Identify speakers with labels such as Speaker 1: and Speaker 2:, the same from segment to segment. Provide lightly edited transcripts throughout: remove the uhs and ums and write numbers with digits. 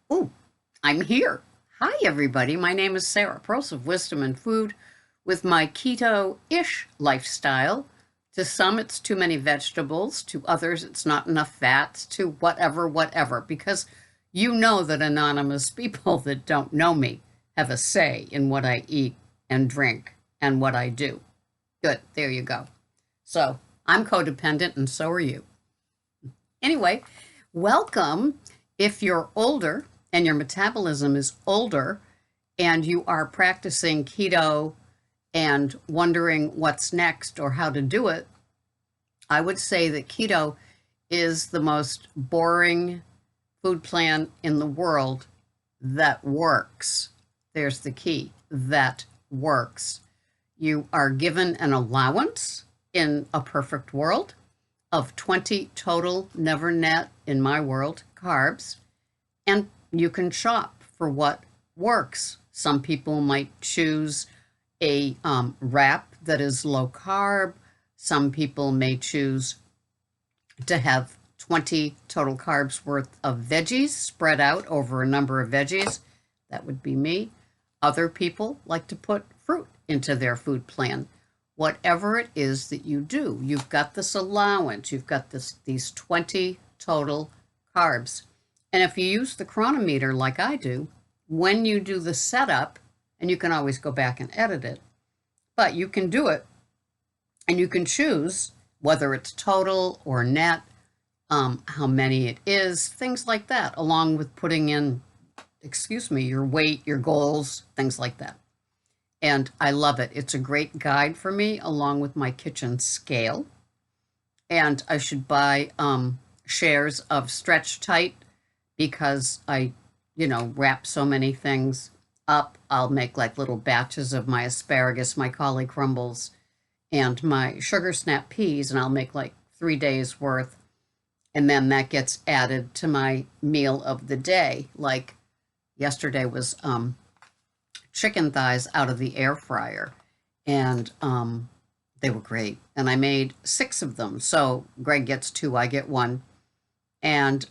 Speaker 1: Oh, I'm here. Hi, everybody. My name is Sarah, Pearls of Wisdom and Food, with my keto-ish lifestyle. To some, it's too many vegetables. To others, it's not enough fats. To whatever, because you know that anonymous people that don't know me have a say in what I eat and drink and what I do. Good. There you go. So I'm codependent, and so are you. Anyway, welcome. If you're older and your metabolism is older and you are practicing keto and wondering what's next or how to do it, I would say that keto is the most boring food plan in the world that works. There's the key, that works. You are given an allowance in a perfect world of 20 total, never net, in my world, carbs, and you can shop for what works. Some people might choose a wrap that is low carb. Some people may choose to have 20 total carbs worth of veggies spread out over a number of veggies. That would be me. Other people like to put fruit into their food plan. Whatever it is that you do, you've got this allowance, you've got these 20 total carbs. And if you use the chronometer like I do, when you do the setup, and you can always go back and edit it, but you can do it and you can choose whether it's total or net, how many it is, things like that, along with putting in, your weight, your goals, things like that. And I love it. It's a great guide for me, along with my kitchen scale. And I should buy shares of Stretch Tight because I, wrap so many things up. I'll make like little batches of my asparagus, my cauli crumbles, and my sugar snap peas, and I'll make like 3 days worth. And then that gets added to my meal of the day. Like yesterday was chicken thighs out of the air fryer, and they were great. And I made 6 of them. So Greg gets 2, I get 1, and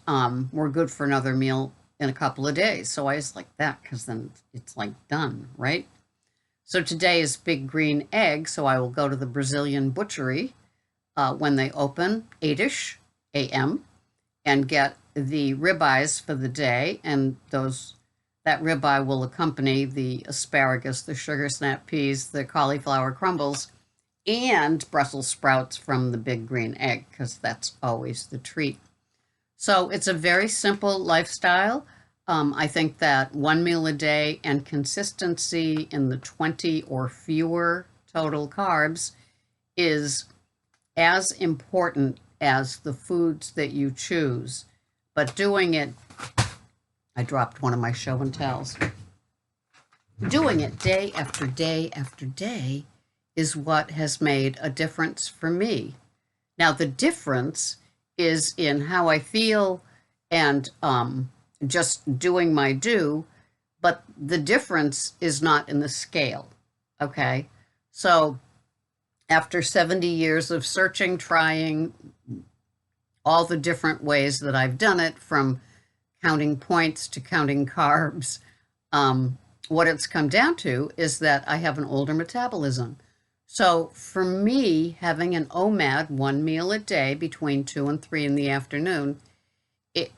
Speaker 1: we're good for another meal in a couple of days. So I just like that because then it's like done, right? So today is Big Green Egg, so I will go to the Brazilian butchery when they open, 8ish a.m., and get the ribeyes for the day, and that ribeye will accompany the asparagus, the sugar snap peas, the cauliflower crumbles, and Brussels sprouts from the Big Green Egg, because that's always the treat. So it's a very simple lifestyle. I think that 1 meal a day and consistency in the 20 or fewer total carbs is as important as the foods that you choose. But doing it, I dropped one of my show and tells. Doing it day after day after day is what has made a difference for me. Now, the difference is in how I feel and just doing my do, but the difference is not in the scale, okay? So after 70 years of searching, trying all the different ways that I've done it, from counting points to counting carbs, what it's come down to is that I have an older metabolism. So for me, having an OMAD, 1 meal a day between 2 and 3 in the afternoon,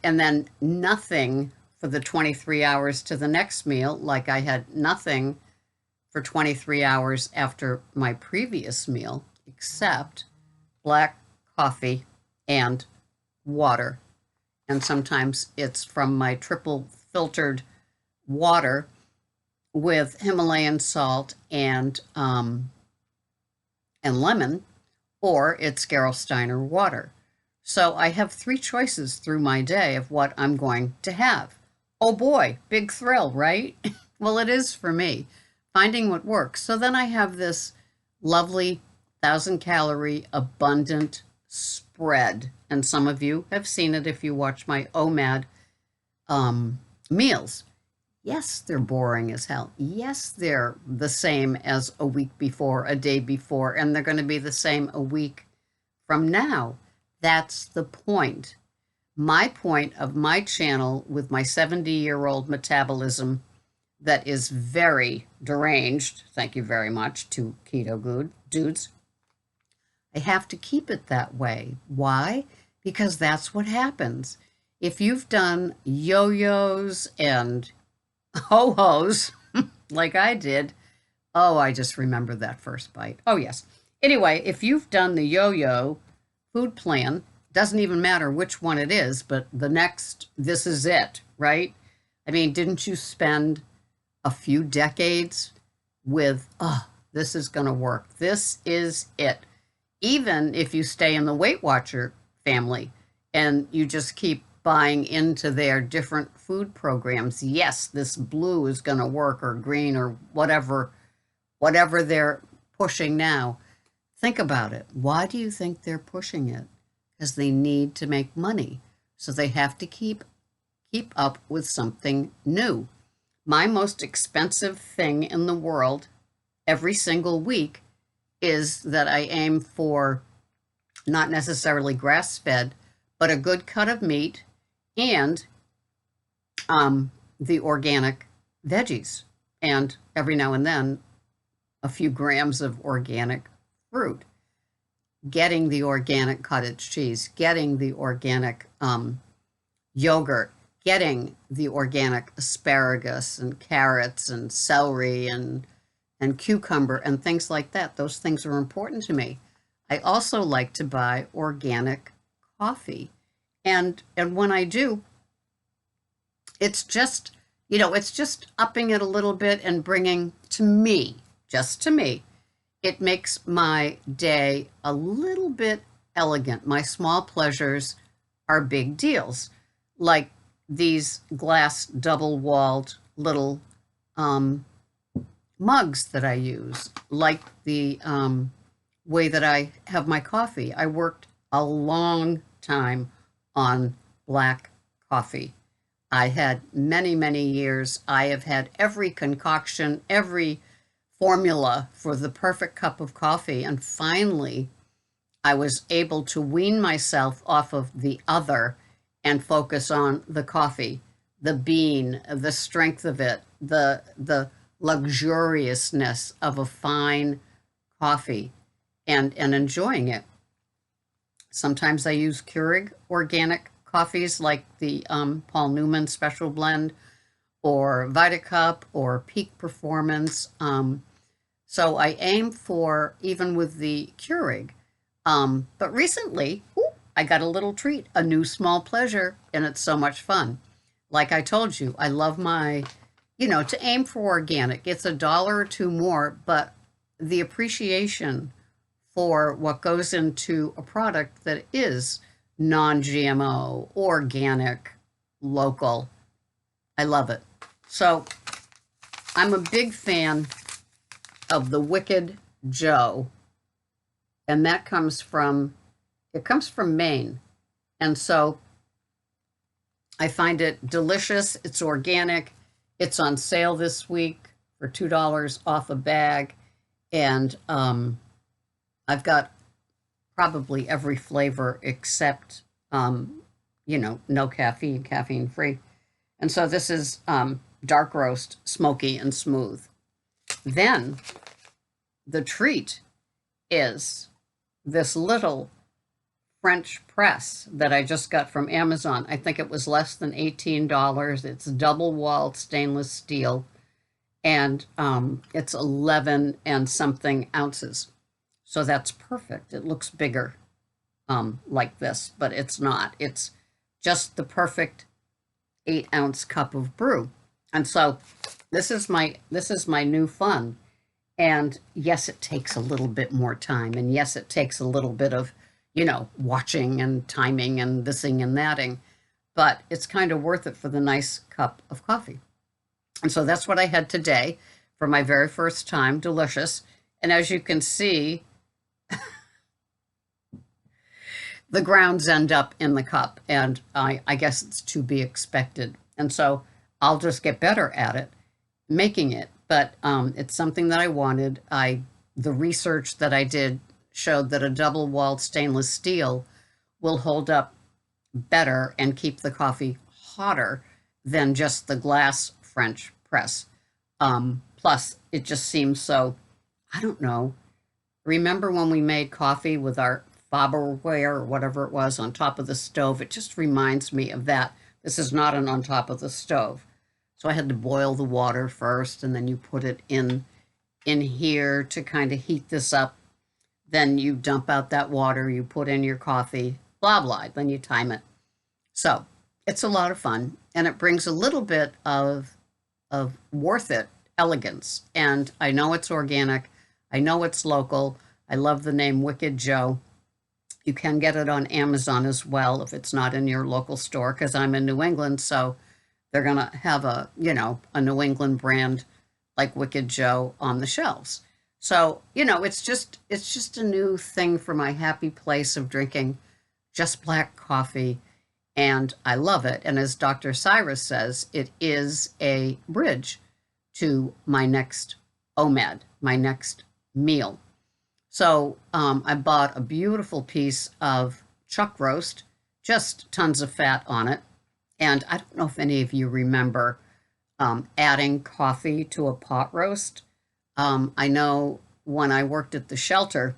Speaker 1: and then nothing for the 23 hours to the next meal, like I had nothing for 23 hours after my previous meal, except black coffee and water. And sometimes it's from my triple filtered water with Himalayan salt and lemon, or it's Gerolsteiner water. So I have 3 choices through my day of what I'm going to have. Oh boy, big thrill, right? Well, it is for me, finding what works. So then I have this lovely 1,000-calorie abundant spread. And some of you have seen it if you watch my OMAD meals. Yes, they're boring as hell. Yes, they're the same as a week before, a day before, and they're going to be the same a week from now. That's the point. My point of my channel with my 70-year-old metabolism that is very deranged, thank you very much to keto good dudes, I have to keep it that way. Why? Because that's what happens. If you've done yo-yos and ho-hos like I did, oh, I just remember that first bite. Oh, yes. Anyway, if you've done the yo-yo food plan, doesn't even matter which one it is, but the next, this is it, right? I mean, didn't you spend a few decades with, oh, this is going to work. This is it. Even if you stay in the Weight Watcher family and you just keep buying into their different food programs, yes, this blue is going to work, or green, or whatever they're pushing now. Think about it. Why do you think they're pushing it? Because they need to make money. So they have to keep up with something new. My most expensive thing in the world every single week is that I aim for not necessarily grass-fed, but a good cut of meat and the organic veggies, and every now and then a few grams of organic fruit. Getting the organic cottage cheese, getting the organic yogurt, getting the organic asparagus and carrots and celery and cucumber and things like that. Those things are important to me. I also like to buy organic coffee. And when I do, it's just, it's just upping it a little bit and bringing to me, just to me, it makes my day a little bit elegant. My small pleasures are big deals, like these glass double-walled little mugs that I use, like the way that I have my coffee. I worked a long time on black coffee. I had many, many years. I have had every concoction, every formula for the perfect cup of coffee. And finally, I was able to wean myself off of the other and focus on the coffee, the bean, the strength of it, the luxuriousness of a fine coffee, and enjoying it. Sometimes I use Keurig organic coffees like the Paul Newman Special Blend or VitaCup or Peak Performance. So I aim for, even with the Keurig. But recently, I got a little treat, a new small pleasure, and it's so much fun. Like I told you, I love my, to aim for organic. It's $1 or $2 more, but the appreciation for what goes into a product that is non-GMO, organic, local, I love it. So I'm a big fan of the Wicked Joe, and that comes from Maine. And so I find it delicious. It's organic. It's on sale this week for $2 off a bag. And I've got probably every flavor except, no caffeine, caffeine free. And so this is dark roast, smoky and smooth. Then the treat is this little French press that I just got from Amazon. I think it was less than $18. It's double-walled stainless steel, and it's 11 and something ounces. So that's perfect. It looks bigger like this, but it's not. It's just the perfect 8-ounce cup of brew. And so this is my new fun. And yes, it takes a little bit more time. And yes, it takes a little bit of, watching and timing and thising and thatting. But it's kind of worth it for the nice cup of coffee. And so that's what I had today for my very first time. Delicious. And as you can see, the grounds end up in the cup. And I guess it's to be expected. And so I'll just get better at it, making it. But it's something that I wanted. The research that I did showed that a double-walled stainless steel will hold up better and keep the coffee hotter than just the glass French press. Plus, it just seems so, I don't know. Remember when we made coffee with our Faberware or whatever it was on top of the stove? It just reminds me of that. This is not an on top of the stove. So I had to boil the water first, and then you put it in here to kind of heat this up. Then you dump out that water, you put in your coffee, blah, blah. Then you time it. So it's a lot of fun, and it brings a little bit of worth it elegance. And I know it's organic. I know it's local. I love the name Wicked Joe. You can get it on Amazon as well if it's not in your local store, because I'm in New England, so they're going to have a New England brand like Wicked Joe on the shelves. So, it's just a new thing for my happy place of drinking just black coffee, and I love it. And as Dr. Cyrus says, it is a bridge to my next OMAD, my next meal. So I bought a beautiful piece of chuck roast, just tons of fat on it. And I don't know if any of you remember adding coffee to a pot roast. I know when I worked at the shelter,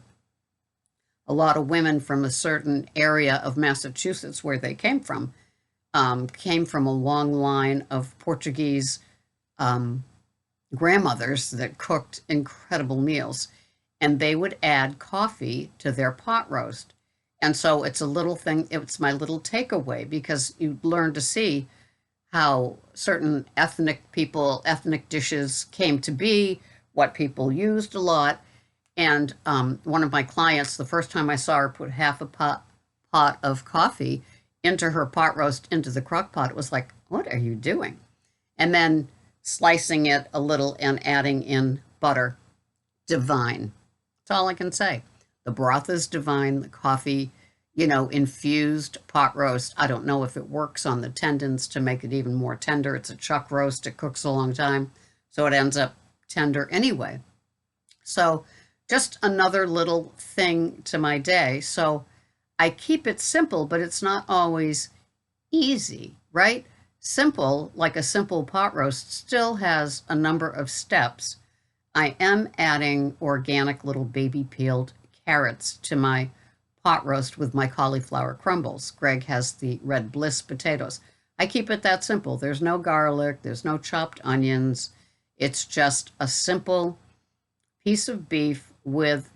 Speaker 1: a lot of women from a certain area of Massachusetts where they came from a long line of Portuguese grandmothers that cooked incredible meals, and they would add coffee to their pot roast. And so it's a little thing, it's my little takeaway, because you learn to see how certain ethnic dishes came to be, what people used a lot. And one of my clients, the first time I saw her put half a pot of coffee into her pot roast, into the crock pot, it was like, what are you doing? And then slicing it a little and adding in butter. Divine. That's all I can say. The broth is divine. The coffee, infused pot roast. I don't know if it works on the tendons to make it even more tender. It's a chuck roast. It cooks a long time, so it ends up tender anyway. So just another little thing to my day. So I keep it simple, but it's not always easy, right? Simple, like a simple pot roast, still has a number of steps. I am adding organic little baby peeled carrots to my pot roast with my cauliflower crumbles. Greg has the red bliss potatoes. I keep it that simple. There's no garlic, there's no chopped onions. It's just a simple piece of beef with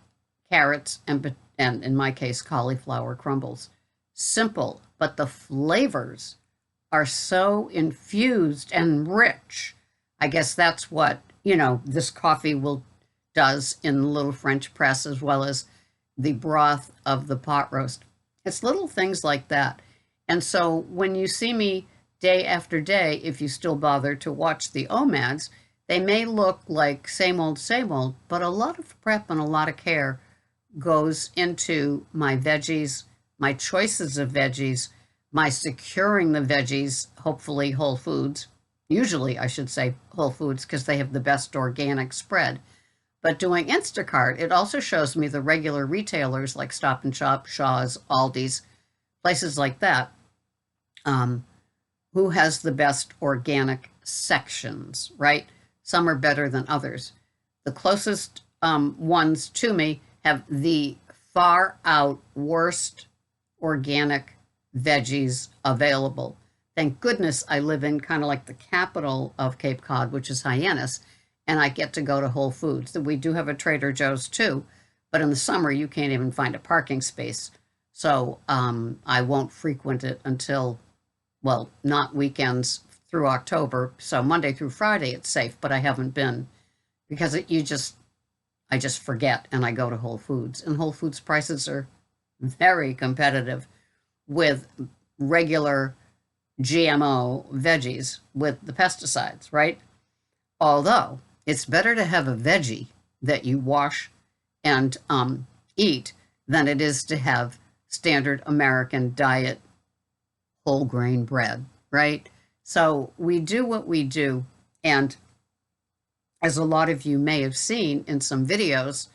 Speaker 1: carrots and in my case, cauliflower crumbles. Simple, but the flavors are so infused and rich. I guess that's what, this coffee does in the little French press, as well as the broth of the pot roast. It's little things like that. And so when you see me day after day, if you still bother to watch the OMADs, they may look like same old, but a lot of prep and a lot of care goes into my veggies, my choices of veggies, my securing the veggies, hopefully whole foods. Usually, I should say whole foods, because they have the best organic spread. But doing Instacart, it also shows me the regular retailers like Stop and Shop, Shaw's, Aldi's, places like that, who has the best organic sections, right? Some are better than others. The closest ones to me have the far out worst organic veggies available. Thank goodness I live in kind of like the capital of Cape Cod, which is Hyannis, and I get to go to Whole Foods. We do have a Trader Joe's too, but in the summer you can't even find a parking space. So I won't frequent it until, well, not weekends through October. So Monday through Friday it's safe, but I haven't been because I just forget and I go to Whole Foods. And Whole Foods prices are very competitive with regular GMO veggies with the pesticides, right? Although it's better to have a veggie that you wash and eat than it is to have standard American diet whole grain bread, right? So we do what we do. And as a lot of you may have seen in some videos,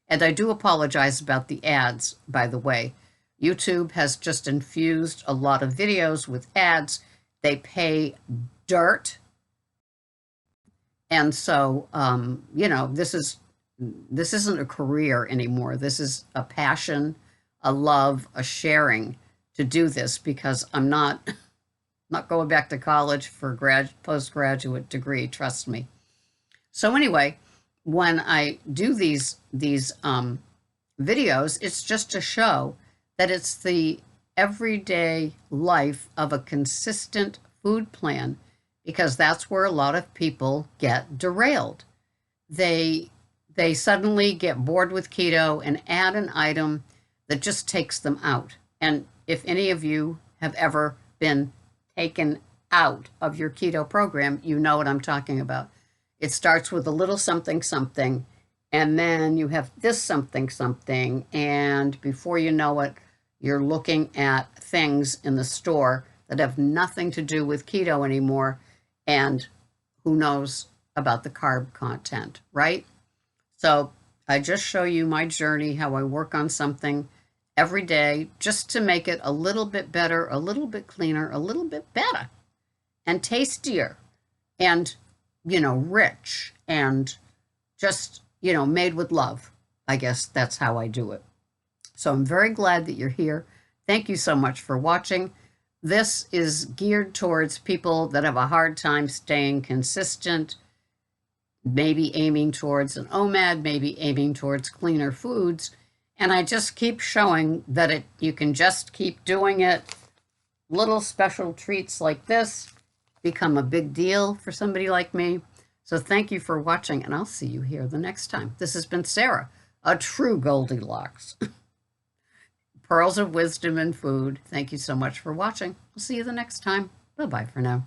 Speaker 1: and I do apologize about the ads, by the way, YouTube has just infused a lot of videos with ads. They pay dirt. And so, this isn't a career anymore. This is a passion, a love, a sharing to do this, because I'm not going back to college for postgraduate degree, trust me. So anyway, when I do these videos, it's just to show that it's the everyday life of a consistent food plan, because that's where a lot of people get derailed. They suddenly get bored with keto and add an item that just takes them out. And if any of you have ever been taken out of your keto program, you know what I'm talking about. It starts with a little something something, and then you have this something something, and before you know it, you're looking at things in the store that have nothing to do with keto anymore, and who knows about the carb content, right? So I just show you my journey, how I work on something every day just to make it a little bit better, a little bit cleaner, a little bit better, and tastier, and, rich, and just, made with love. I guess that's how I do it. So I'm very glad that you're here. Thank you so much for watching. This is geared towards people that have a hard time staying consistent, maybe aiming towards an OMAD, maybe aiming towards cleaner foods. And I just keep showing that you can just keep doing it. Little special treats like this become a big deal for somebody like me. So thank you for watching, and I'll see you here the next time. This has been Sarah, a true Goldilocks. Pearls of wisdom in food. Thank you so much for watching. We'll see you the next time. Bye-bye for now.